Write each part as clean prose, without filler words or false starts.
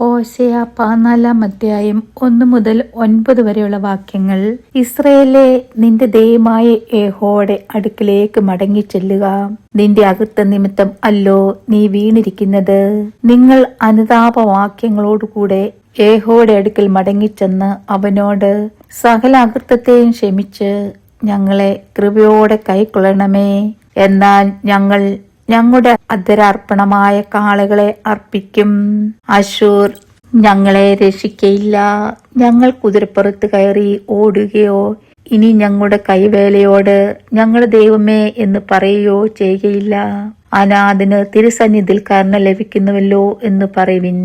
ഹോശേയ 14 അധ്യായം 1 മുതൽ 9 വരെയുള്ള വാക്യങ്ങൾ. ഇസ്രായേലേ, നിന്റെ ദൈവമായ യഹോവയുടെ അടുക്കലേക്ക് മടങ്ങി ചെല്ലുക. നിന്റെ അകൃത്യ നിമിത്തം അല്ലോ നീ വീണിരിക്കുന്നത്. നിങ്ങൾ അനുതാപവാക്യങ്ങളോടുകൂടെ യഹോവയുടെ അടുക്കൽ മടങ്ങിച്ചെന്ന് അവനോട്, സകല അകൃത്യത്തെയും ക്ഷമിച്ച് ഞങ്ങളെ കൃപയോടെ കൈക്കൊള്ളണമേ. എന്നാൽ ഞങ്ങൾ ഞങ്ങളുടെ അധരാർപ്പണമായ കാളകളെ അർപ്പിക്കും. അശ്ശൂർ ഞങ്ങളെ രക്ഷിക്കയില്ല. ഞങ്ങൾ കുതിരപ്പുറത്ത് കയറി ഓടുകയോ ഇനി ഞങ്ങളുടെ കൈവേലയോട് ഞങ്ങളുടെ ദൈവമേ എന്ന് പറയുകയോ ചെയ്യുകയില്ല. അനാഥന് തിരുസന്നിധിയിൽ കരുണ ലഭിക്കുന്നുവല്ലോ എന്ന് പറയുവിൻ.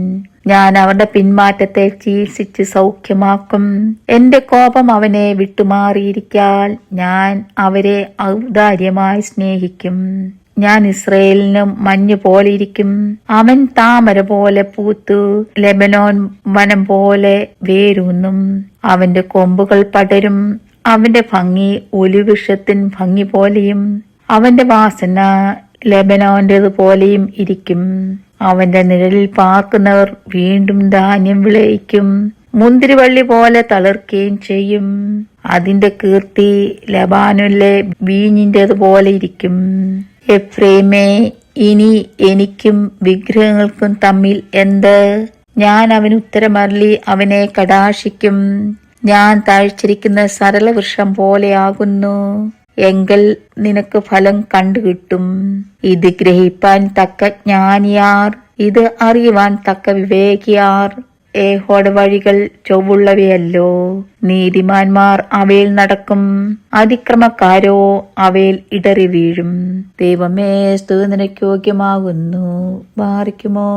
ഞാൻ അവരുടെ പിന്മാറ്റത്തെ ചികിത്സിച്ച് സൗഖ്യമാക്കും. എന്റെ കോപം അവനെ വിട്ടുമാറിയിരിക്കാൽ ഞാൻ അവരെ ഔദാര്യമായി സ്നേഹിക്കും. ഞാൻ ഇസ്രായേലിന് മഞ്ഞ് പോലെ ഇരിക്കും. അവൻ താമര പോലെ പൂത്തു ലെബനോൻ വനം പോലെ വേരൂന്നും. അവന്റെ കൊമ്പുകൾ പടരും. അവന്റെ ഭംഗി ഒലിവൃക്ഷത്തിൻ ഭംഗി പോലെയും അവന്റെ വാസന ലെബനോന്റേത് പോലെയും ഇരിക്കും. അവന്റെ നിഴലിൽ പാർക്കുന്നവർ വീണ്ടും ധാന്യം വിളയിക്കും. മുന്തിരിവള്ളി പോലെ തളിർക്കുകയും ചെയ്യും. അതിന്റെ കീർത്തി ലബാനിലെ വീഞ്ഞിന്റേത് പോലെ ഇരിക്കും. എഫ്രൈമേ, ഇനി എനിക്കും വിഗ്രഹങ്ങൾക്കും തമ്മിൽ എന്ത്? ഞാൻ അവന് ഉത്തരമരളി അവനെ കടാക്ഷിക്കും. ഞാൻ താഴ്ചിരിക്കുന്ന സരള വൃക്ഷം പോലെയാകുന്നു. എങ്കിൽ നിനക്ക് ഫലം കണ്ടുകിട്ടും. ഇത് ഗ്രഹിപ്പാൻ തക്ക ജ്ഞാനിയാർ, ഇത് അറിയുവാൻ തക്ക വിവേകിയാർ. യഹോവയുടെ വഴികൾ ചൊവ്വുള്ളവയല്ലോ. നീതിമാന്മാർ അവയിൽ നടക്കും, അതിക്രമക്കാരോ അവയിൽ ഇടറി വീഴും. ദൈവമേ, സ്തുതി നിനക്ക് യോഗ്യമാകുന്നു. വാറിക്കുമോ?